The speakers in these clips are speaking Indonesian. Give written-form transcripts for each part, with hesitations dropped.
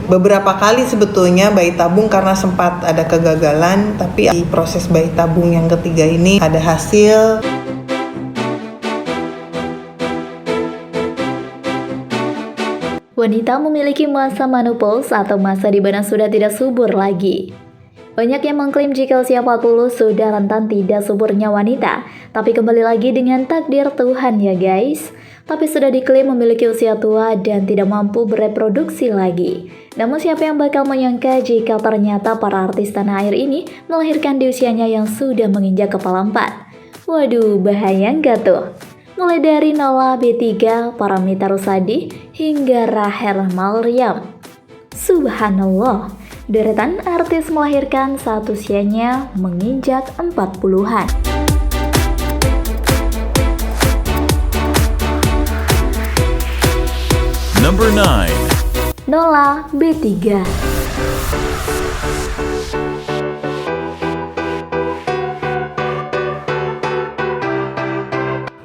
beberapa kali sebetulnya bayi tabung karena sempat ada kegagalan, tapi di proses bayi tabung yang ketiga ini ada hasil. Wanita memiliki masa menopause atau masa di mana sudah tidak subur lagi. Banyak yang mengklaim jika usia 40 sudah rentan tidak suburnya wanita, tapi kembali lagi dengan takdir Tuhan ya guys. Tapi sudah diklaim memiliki usia tua dan tidak mampu bereproduksi lagi. Namun siapa yang bakal menyangka jika ternyata para artis tanah air ini melahirkan di usianya yang sudah menginjak kepala 4. Waduh, bahaya nggak tuh? Mulai dari Nola B3, Paramitha Rusady, hingga Rachel Maryam. Subhanallah, deretan artis melahirkan saat usianya menginjak 40-an. Number 9. Nola B3.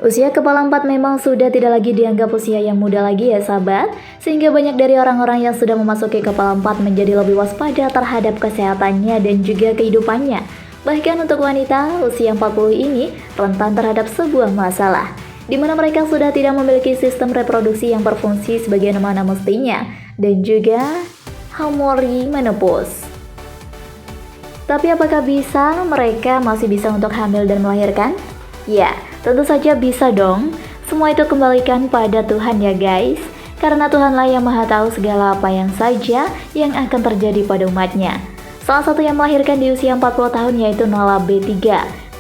Usia kepala 4 memang sudah tidak lagi dianggap usia yang muda lagi ya sahabat, sehingga banyak dari orang-orang yang sudah memasuki kepala 4 menjadi lebih waspada terhadap kesehatannya dan juga kehidupannya. Bahkan untuk wanita, usia 40 ini rentan terhadap sebuah masalah, di mana mereka sudah tidak memiliki sistem reproduksi yang berfungsi sebagaimana mestinya, dan juga hormon menopause. Tapi apakah mereka masih bisa untuk hamil dan melahirkan? Ya, tentu saja bisa dong. Semua itu kembalikan pada Tuhan ya guys. Karena Tuhanlah yang maha tahu segala apa yang saja yang akan terjadi pada umatnya. Salah satu yang melahirkan di usia 40 tahun yaitu Nola B3,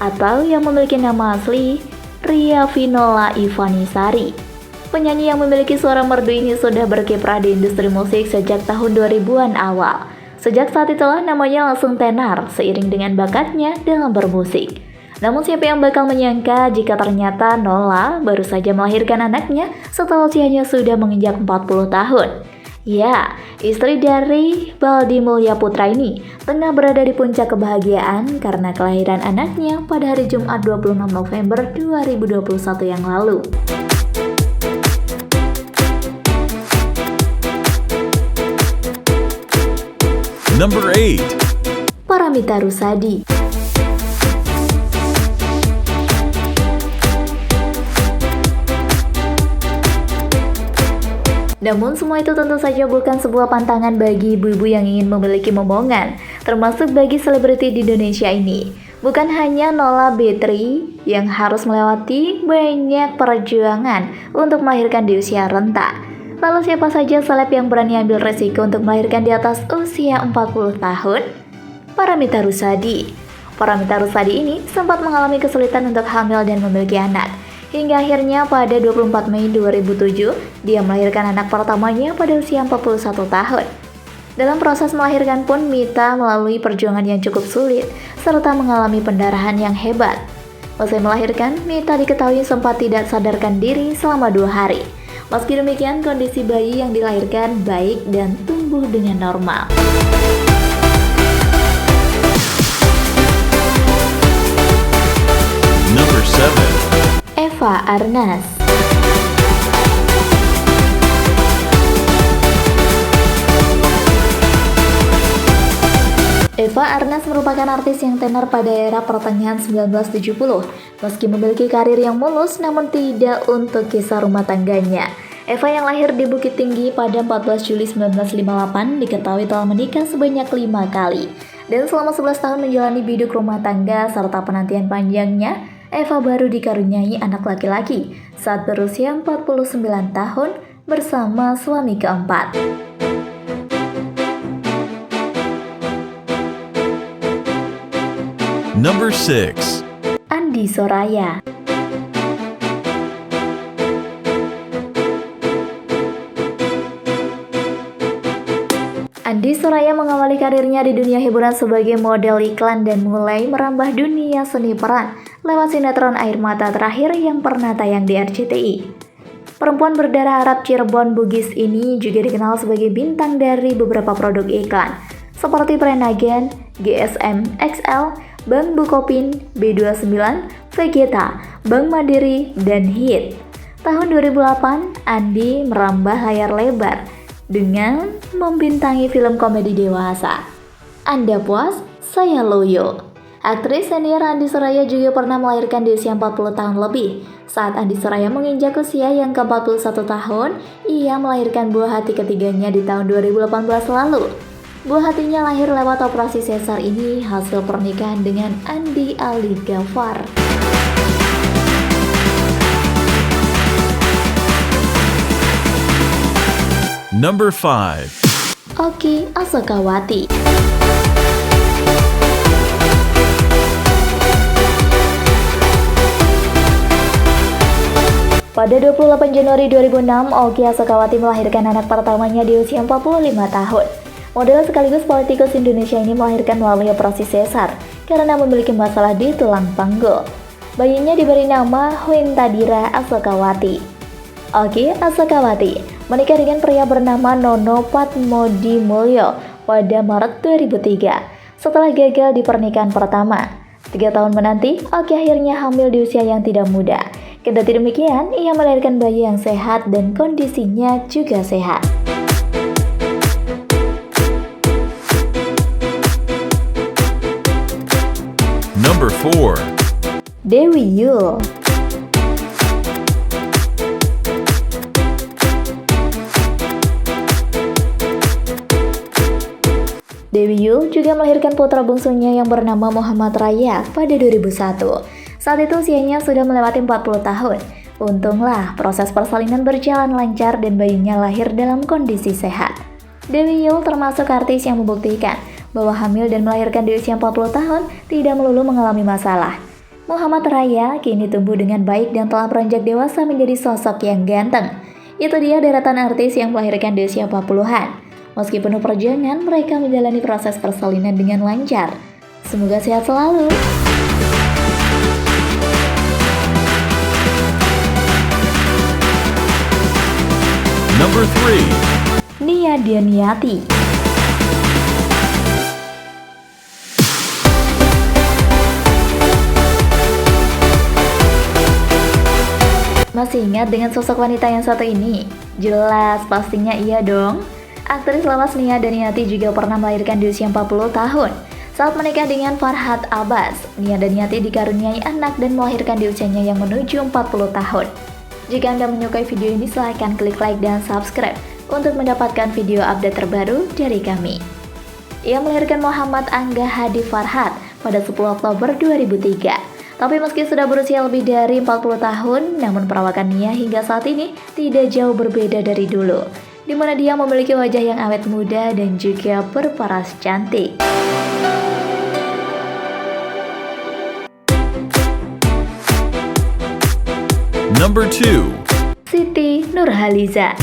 atau yang memiliki nama asli Riafinola Ivanisari. Penyanyi yang memiliki suara merdu ini sudah berkiprah di industri musik sejak tahun 2000-an awal. Sejak saat itulah namanya langsung tenar seiring dengan bakatnya dalam bermusik. Namun siapa yang bakal menyangka jika ternyata Nola baru saja melahirkan anaknya setelah usianya sudah menginjak 40 tahun. Ya, istri dari Baldi Mulya Putra ini tengah berada di puncak kebahagiaan karena kelahiran anaknya pada hari Jumat 26 November 2021 yang lalu. Number 8. Paramitha Rusady. Namun semua itu tentu saja bukan sebuah pantangan bagi ibu-ibu yang ingin memiliki momongan, termasuk bagi selebriti di Indonesia ini. Bukan hanya Nola B3 yang harus melewati banyak perjuangan untuk melahirkan di usia renta. Lalu siapa saja seleb yang berani ambil resiko untuk melahirkan di atas usia 40 tahun? Paramitha Rusady. Paramitha Rusady ini sempat mengalami kesulitan untuk hamil dan memiliki anak. Hingga akhirnya pada 24 Mei 2007, dia melahirkan anak pertamanya pada usia 41 tahun. Dalam proses melahirkan pun, Mita melalui perjuangan yang cukup sulit, serta mengalami pendarahan yang hebat. Usai melahirkan, Mita diketahui sempat tidak sadarkan diri selama 2 hari. Meski demikian, kondisi bayi yang dilahirkan baik dan tumbuh dengan normal. Number 7. Eva Arnaz. Eva Arnaz merupakan artis yang tenar pada era pertengahan 1970. Meski memiliki karir yang mulus, namun tidak untuk kisah rumah tangganya. Eva yang lahir di Bukit Tinggi pada 14 Juli 1958 diketahui telah menikah sebanyak 5 kali. Dan selama 11 tahun menjalani biduk rumah tangga serta penantian panjangnya, Eva baru dikaruniai anak laki-laki saat berusia 49 tahun bersama suami keempat. Number 6. Andi Soraya. Andi Soraya mengawali karirnya di dunia hiburan sebagai model iklan dan mulai merambah dunia seni peran lewat sinetron Air Mata Terakhir yang pernah tayang di RCTI. Perempuan berdarah Arab Cirebon Bugis ini juga dikenal sebagai bintang dari beberapa produk iklan, seperti Prenagen, GSM XL, Bank Bukopin, B29, Vegeta, Bank Mandiri, dan HIT. Tahun 2008, Andi merambah layar lebar dengan membintangi film komedi dewasa. Anda puas? Saya loyo. Aktris senior Andi Suraya juga pernah melahirkan di usia 40 tahun lebih. Saat Andi Suraya menginjak usia yang ke-41 tahun, ia melahirkan buah hati ketiganya di tahun 2018 lalu. Buah hatinya lahir lewat operasi sesar ini hasil pernikahan dengan Andi Ali Ghaffar. Number 5. Oki Asokawati. Pada 28 Januari 2006, Oki Asokawati melahirkan anak pertamanya di usia 45 tahun. Model sekaligus politikus Indonesia ini melahirkan melalui operasi sesar karena memiliki masalah di tulang panggul. Bayinya diberi nama Huintadira Asokawati. Oki Asokawati menikah dengan pria bernama Nono Patmodimulyo pada Maret 2003 setelah gagal di pernikahan pertama. 3 tahun menanti, Oki akhirnya hamil di usia yang tidak muda. Kendati demikian, ia melahirkan bayi yang sehat dan kondisinya juga sehat. Number 4. Dewi Yull. Dewi Yull juga melahirkan putra bungsunya yang bernama Muhammad Raya pada 2001. Saat itu usianya sudah melewati 40 tahun. Untunglah proses persalinan berjalan lancar dan bayinya lahir dalam kondisi sehat. Dewi Yull termasuk artis yang membuktikan bahwa hamil dan melahirkan di usia 40 tahun tidak melulu mengalami masalah. Muhammad Raya kini tumbuh dengan baik dan telah beranjak dewasa menjadi sosok yang ganteng. Itu dia deretan artis yang melahirkan di usia 40-an. Meski penuh perjuangan, mereka menjalani proses persalinan dengan lancar. Semoga sehat selalu. Number 3. Nia Daniati. Masih ingat dengan sosok wanita yang satu ini? Jelas, pastinya iya dong. Aktris lawas Nia Daniati juga pernah melahirkan di usia 40 tahun. Saat menikah dengan Farhad Abbas, Nia Daniati dikaruniai anak dan melahirkan di usianya yang menuju 40 tahun. Jika Anda menyukai video ini, silahkan klik like dan subscribe untuk mendapatkan video update terbaru dari kami. Ia melahirkan Muhammad Angga Hadi Farhad pada 10 Oktober 2003. Tapi meski sudah berusia lebih dari 40 tahun, namun perawakan Nia hingga saat ini tidak jauh berbeda dari dulu, di mana dia memiliki wajah yang awet muda dan juga berparas cantik. Number 2. Siti Nurhaliza.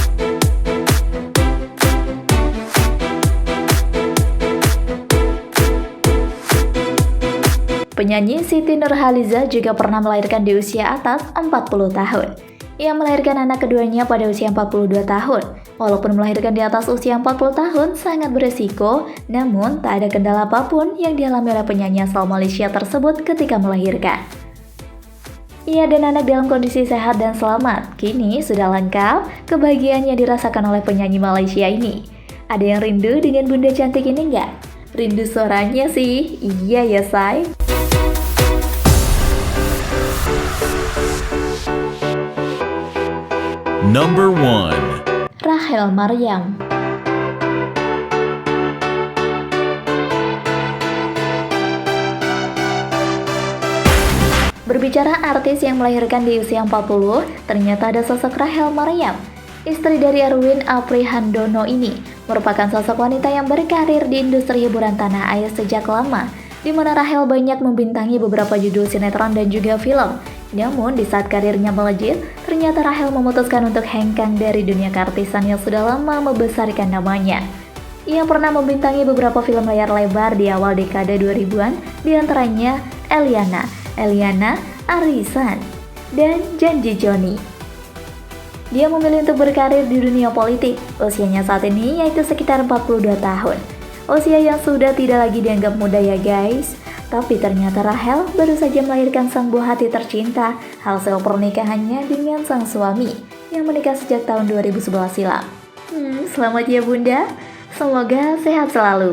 Penyanyi Siti Nurhaliza juga pernah melahirkan di usia atas 40 tahun. Ia melahirkan anak keduanya pada usia 42 tahun. Walaupun melahirkan di atas usia 40 tahun sangat beresiko, namun tak ada kendala apapun yang dialami oleh penyanyi asal Malaysia tersebut ketika melahirkan. Ia dan anak dalam kondisi sehat dan selamat. Kini sudah lengkap, kebahagiaannya dirasakan oleh penyanyi Malaysia ini. Ada yang rindu dengan bunda cantik ini nggak? Rindu suaranya sih, iya ya say. Number 1. Rachel Maryam. Berbicara artis yang melahirkan di usia 40, ternyata ada sosok Rachel Maryam. Istri dari Erwin Aprihandono ini merupakan sosok wanita yang berkarir di industri hiburan tanah air sejak lama, di mana Rachel banyak membintangi beberapa judul sinetron dan juga film. Namun di saat karirnya melejit, ternyata Rachel memutuskan untuk hengkang dari dunia keartisan yang sudah lama membesarkan namanya. Ia pernah membintangi beberapa film layar lebar di awal dekade 2000-an, diantaranya Eliana, Arisan, dan Janji Joni. Dia memilih untuk berkarir di dunia politik. Usianya saat ini yaitu sekitar 42 tahun. Usia yang sudah tidak lagi dianggap muda ya guys. Tapi ternyata Rachel baru saja melahirkan sang buah hati tercinta hasil pernikahannya dengan sang suami yang menikah sejak tahun 2011 silam. Selamat ya Bunda. Semoga sehat selalu.